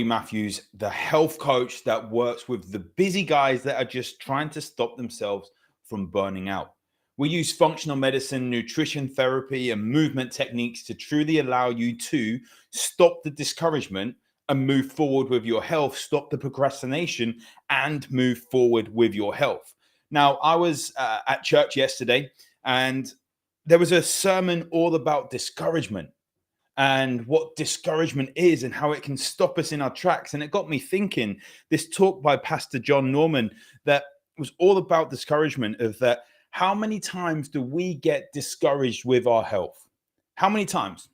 Matthews, the health coach that works with the busy guys that are just trying to stop themselves from burning out. We use functional medicine, nutrition therapy, and movement techniques to truly allow you to stop the discouragement and move forward with your health, stop the procrastination, and move forward with your health. Now, I was at church yesterday, and there was a sermon all about discouragement and what discouragement is and how it can stop us in our tracks. And it got me thinking, this talk by Pastor John Norman that was all about discouragement, of that how many times do we get discouraged with our health? How many times?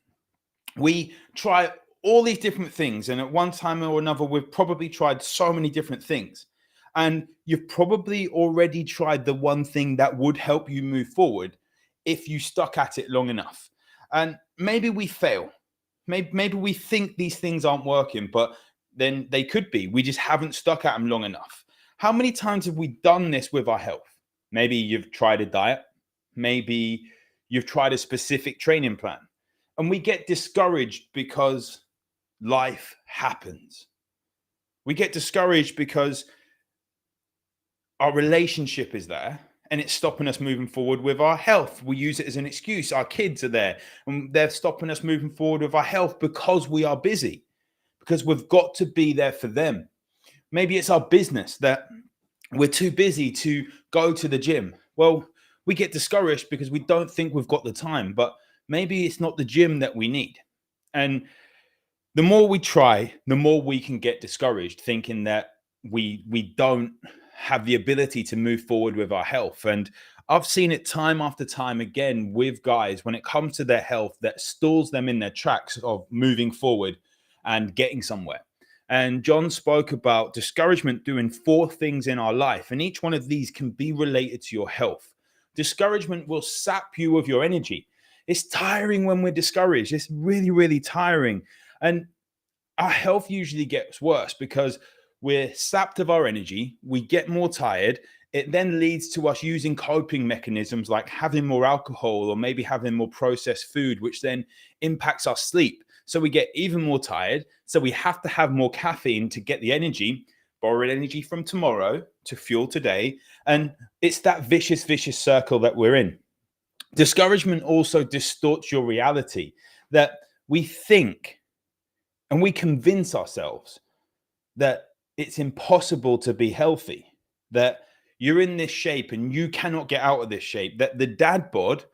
We try all these different things, and at one time or another, we've probably tried so many different things. And you've probably already tried the one thing that would help you move forward if you stuck at it long enough. And maybe we fail. Maybe we think these things aren't working, but then they could be. We just haven't stuck at them long enough. How many times have we done this with our health? Maybe you've tried a diet. Maybe you've tried a specific training plan. And we get discouraged because life happens. We get discouraged because our relationship is there and it's stopping us moving forward with our health. We use it as an excuse. Our kids are there and they're stopping us moving forward with our health because we are busy, because we've got to be there for them. Maybe it's our business that we're too busy to go to the gym. Well, we get discouraged because we don't think we've got the time, but maybe it's not the gym that we need. And the more we try, the more we can get discouraged, thinking that we don't have the ability to move forward with our health. And I've seen it time after time again with guys when it comes to their health that stalls them in their tracks of moving forward and getting somewhere. And John spoke about discouragement doing 4 things in our life, and each one of these can be related to your health. Discouragement will sap you of your energy. It's tiring when we're discouraged. It's really, really tiring. And our health usually gets worse because we're sapped of our energy, we get more tired. It then leads to us using coping mechanisms like having more alcohol or maybe having more processed food, which then impacts our sleep. So we get even more tired. So we have to have more caffeine to get the energy, borrowed energy from tomorrow to fuel today. And it's that vicious circle that we're in. Discouragement also distorts your reality, that we think and we convince ourselves that it's impossible to be healthy, that you're in this shape and you cannot get out of this shape, that the dad bod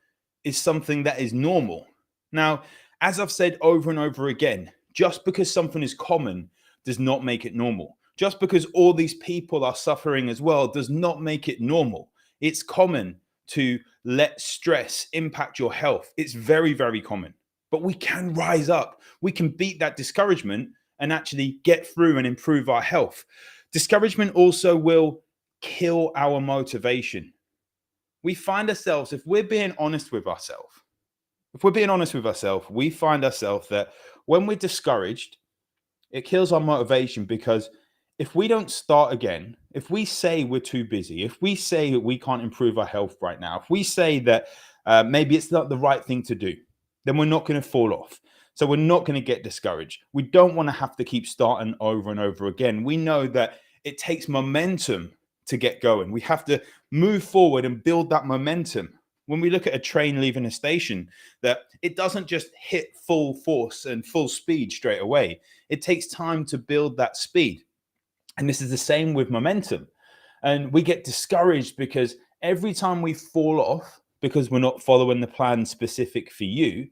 is something that is normal. Now, as I've said over and over again, just because something is common does not make it normal. Just because all these people are suffering as well does not make it normal. It's common to let stress impact your health. It's very, very common. But we can rise up. We can beat that discouragement and actually get through and improve our health. Discouragement also will kill our motivation. We find ourselves, if we're being honest with ourselves, we find ourselves that when we're discouraged, it kills our motivation, because if we don't start again, if we say we're too busy, if we say that we can't improve our health right now, if we say that maybe it's not the right thing to do, then we're not going to fall off. So we're not going to get discouraged. We don't want to have to keep starting over and over again. We know that it takes momentum to get going. We have to move forward and build that momentum. When we look at a train leaving a station, that it doesn't just hit full force and full speed straight away. It takes time to build that speed. And this is the same with momentum. And we get discouraged because every time we fall off, because we're not following the plan specific for you,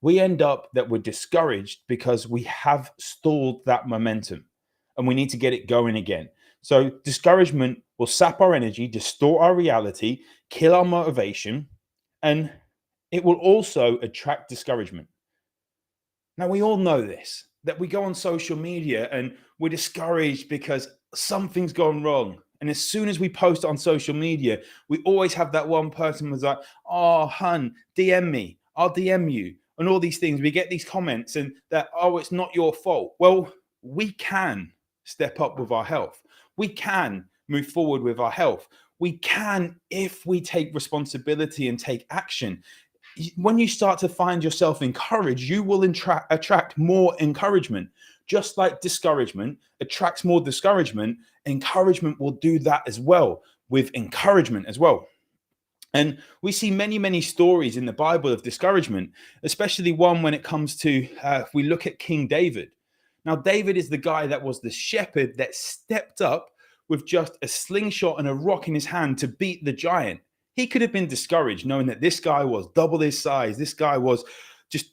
we end up that we're discouraged because we have stalled that momentum and we need to get it going again. So discouragement will sap our energy, distort our reality, kill our motivation, and it will also attract discouragement. Now, we all know this, that we go on social media and we're discouraged because something's gone wrong. And as soon as we post on social media, we always have that one person who's like, oh, hun, DM me, I'll DM you. And all these things, we get these comments and that, oh, it's not your fault. Well, we can step up with our health. We can move forward with our health. We can, if we take responsibility and take action. When you start to find yourself encouraged, you will attract more encouragement. just like discouragement attracts more discouragement, encouragement will do that as well with encouragement as well. And we see many, many stories in the Bible of discouragement, especially one when it comes to, if we look at King David. Now, David is the guy that was the shepherd that stepped up with just a slingshot and a rock in his hand to beat the giant. He could have been discouraged knowing that this guy was double his size. This guy was just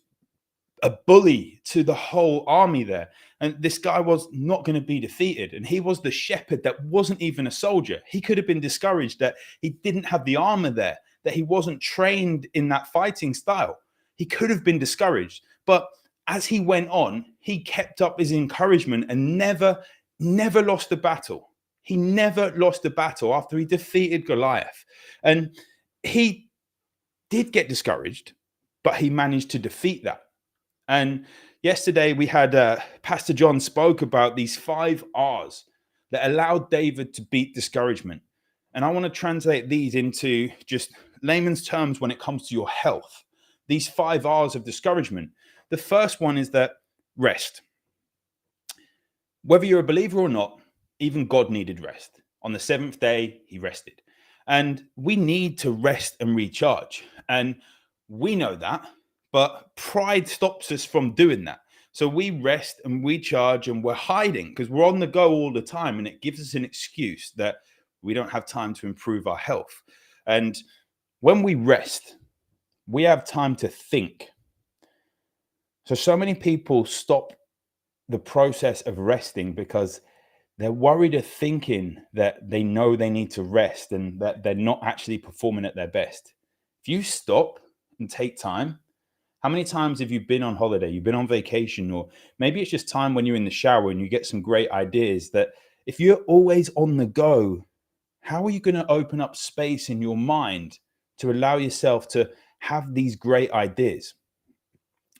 a bully to the whole army there. And this guy was not going to be defeated. And he was the shepherd that wasn't even a soldier. He could have been discouraged that he didn't have the armor there, that he wasn't trained in that fighting style. He could have been discouraged. But as he went on, he kept up his encouragement and never lost the battle. He never lost the battle after he defeated Goliath. And he did get discouraged, but he managed to defeat that. And yesterday we had Pastor John spoke about these 5 R's that allowed David to beat discouragement. And I want to translate these into just layman's terms when it comes to your health. These 5 R's of discouragement. The first one is that rest. Whether you're a believer or not, even God needed rest. On the 7th day, he rested. And we need to rest and recharge. And we know that. But pride stops us from doing that. So we rest and recharge and we're hiding because we're on the go all the time. And it gives us an excuse that we don't have time to improve our health. And when we rest, we have time to think. So many people stop the process of resting because they're worried of thinking that they know they need to rest and that they're not actually performing at their best. If you stop and take time, how many times have you been on holiday, you've been on vacation, or maybe it's just time when you're in the shower and you get some great ideas that if you're always on the go, how are you going to open up space in your mind to allow yourself to have these great ideas?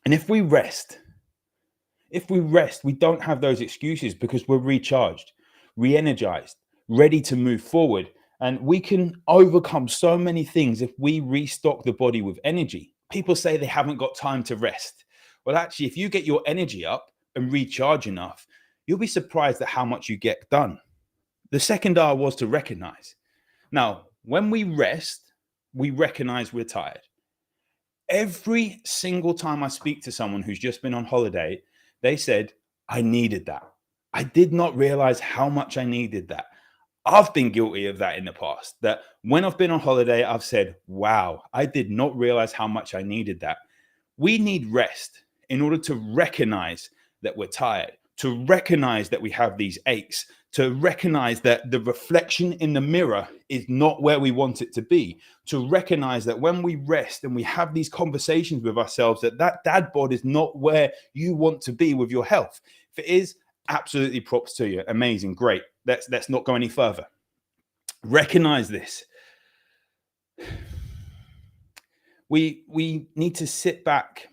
And if we rest, we don't have those excuses because we're recharged, re-energized, ready to move forward. And we can overcome so many things if we restock the body with energy. People say they haven't got time to rest. Well, actually, if you get your energy up and recharge enough, you'll be surprised at how much you get done. The second R was to recognize. Now, when we rest, we recognize we're tired. Every single time I speak to someone who's just been on holiday, they said, I needed that. I did not realize how much I needed that. I've been guilty of that in the past, that when I've been on holiday, I've said, wow, I did not realize how much I needed that. We need rest in order to recognize that we're tired, to recognize that we have these aches, to recognize that the reflection in the mirror is not where we want it to be, to recognize that when we rest and we have these conversations with ourselves, that dad bod is not where you want to be with your health. If it is, absolutely props to you. Amazing. Great. Let's not go any further. Recognize this. We need to sit back,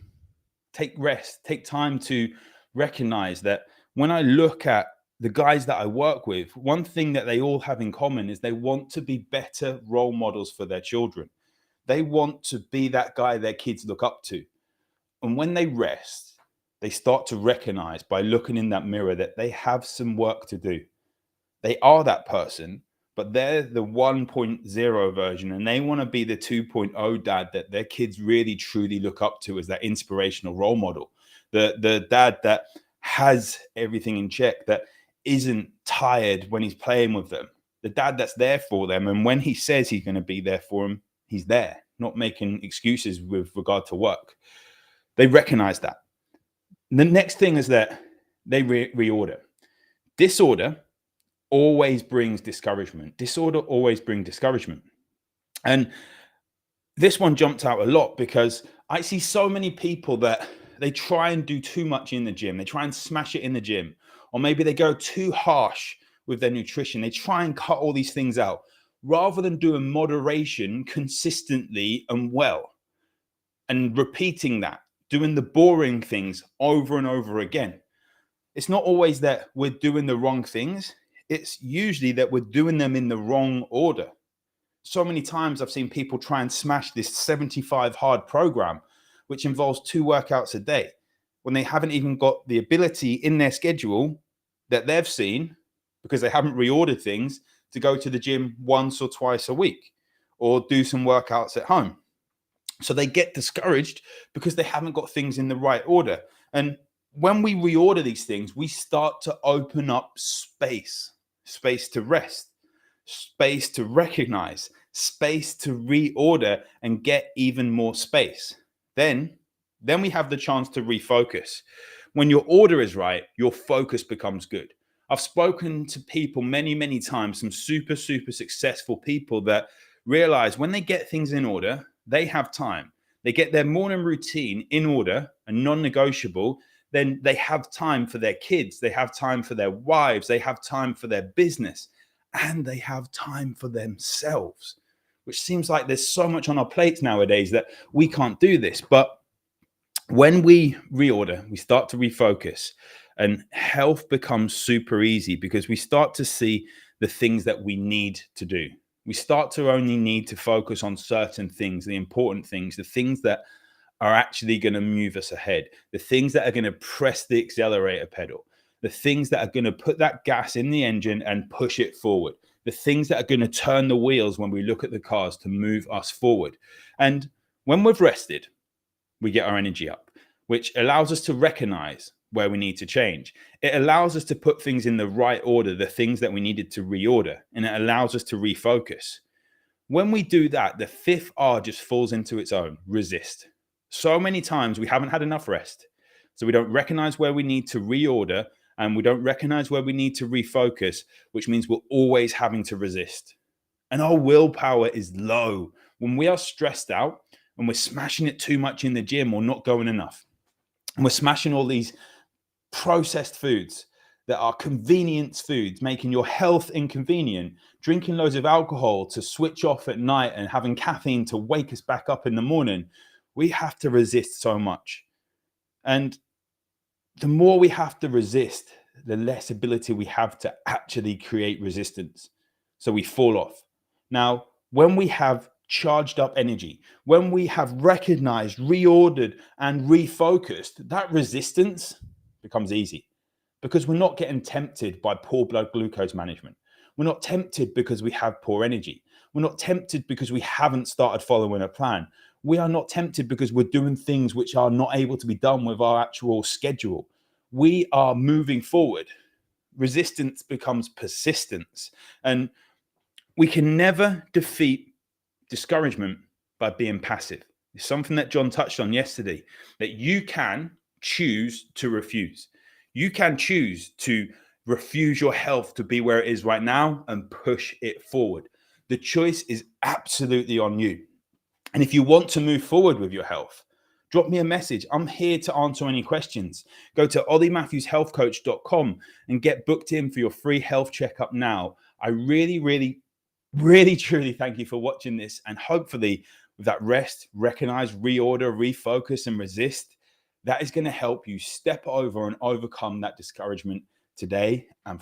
take rest, take time to recognize that when I look at the guys that I work with, one thing that they all have in common is they want to be better role models for their children. They want to be that guy their kids look up to. And when they rest, they start to recognize by looking in that mirror that they have some work to do. They are that person, but they're the 1.0 version and they want to be the 2.0 dad that their kids really truly look up to as that inspirational role model. The dad that has everything in check, that isn't tired when he's playing with them. The dad that's there for them. And when he says he's going to be there for them, he's there, not making excuses with regard to work. They recognize that. The next thing is that they reorder. Disorder always brings discouragement. Disorder always brings discouragement. And this one jumped out a lot because I see so many people that they try and do too much in the gym. They try and smash it in the gym. Or maybe they go too harsh with their nutrition. They try and cut all these things out rather than doing moderation consistently and well and repeating that, doing the boring things over and over again. It's not always that we're doing the wrong things. It's usually that we're doing them in the wrong order. So many times I've seen people try and smash this 75 hard program, which involves 2 workouts a day. when they haven't even got the ability in their schedule that they've seen, because they haven't reordered things, to go to the gym once or twice a week or do some workouts at home. So they get discouraged because they haven't got things in the right order. And when we reorder these things, we start to open up space to rest, space to recognize, space to reorder and get even more space. Then we have the chance to refocus. When your order is right, your focus becomes good. I've spoken to people many times, some super successful people that realize when they get things in order, they have time. They get their morning routine in order and non-negotiable. Then they have time for their kids. They have time for their wives. They have time for their business, and they have time for themselves, which seems like there's so much on our plates nowadays that we can't do this. But when we reorder, we start to refocus, and health becomes super easy because we start to see the things that we need to do. We start to only need to focus on certain things, the important things, the things that are actually going to move us ahead, the things that are going to press the accelerator pedal, the things that are going to put that gas in the engine and push it forward, the things that are going to turn the wheels when we look at the cars to move us forward. And when we've rested, we get our energy up, which allows us to recognize where we need to change. It allows us to put things in the right order, the things that we needed to reorder, and it allows us to refocus. When we do that, the fifth R just falls into its own: resist. So many times we haven't had enough rest, so we don't recognize where we need to reorder, and we don't recognize where we need to refocus, which means we're always having to resist. And our willpower is low. When we are stressed out and we're smashing it too much in the gym or not going enough, and we're smashing all these processed foods that are convenience foods, making your health inconvenient, drinking loads of alcohol to switch off at night and having caffeine to wake us back up in the morning, we have to resist so much. And the more we have to resist, the less ability we have to actually create resistance. So we fall off. Now, when we have charged up energy, when we have recognized, reordered, and refocused, that resistance becomes easy because we're not getting tempted by poor blood glucose management. We're not tempted because we have poor energy. We're not tempted because we haven't started following a plan. We are not tempted because we're doing things which are not able to be done with our actual schedule. We are moving forward. Resistance becomes persistence. And we can never defeat discouragement by being passive. It's something that John touched on yesterday, that you can choose to refuse. You can choose to refuse your health to be where it is right now and push it forward. The choice is absolutely on you. And if you want to move forward with your health, drop me a message. I'm here to answer any questions. Go to olliematthewshealthcoach.com and get booked in for your free health checkup now. I really, truly thank you for watching this. And hopefully with that rest, recognize, reorder, refocus, and resist, that is going to help you step over and overcome that discouragement today and